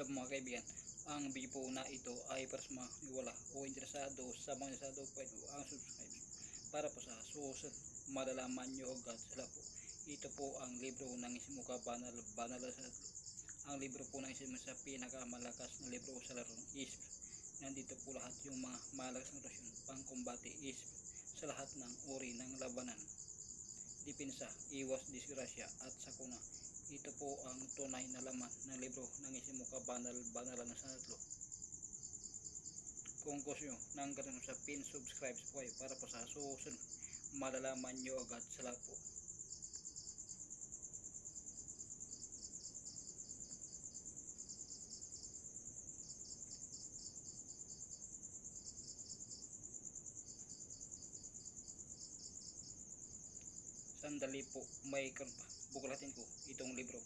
Hello mga kaibigan, ang video po na ito ay para sa mga wala o interesado sa mga interesado po ang subscribe para po sa susunod malalaman nyo agad sila po. Ito po ang libro ng Isimuka Banal sa ang libro po ng Isimuka sa pinakamalakas na libro sa larong isip. Nandito po lahat yung mga malakas na rasyon pangkumbate isip sa lahat ng uri ng labanan, dipinsa, iwas, disgrasya at sakuna. Ito po ang tunay na laman ng libro ng Isimuka Banalan sa Tatlo. Kung gusto nyo ng ganun sa subscribe po kayo para po sa susunod malalaman nyo agad sa lahat po. Sandali po, may bukulatin ko itong libro.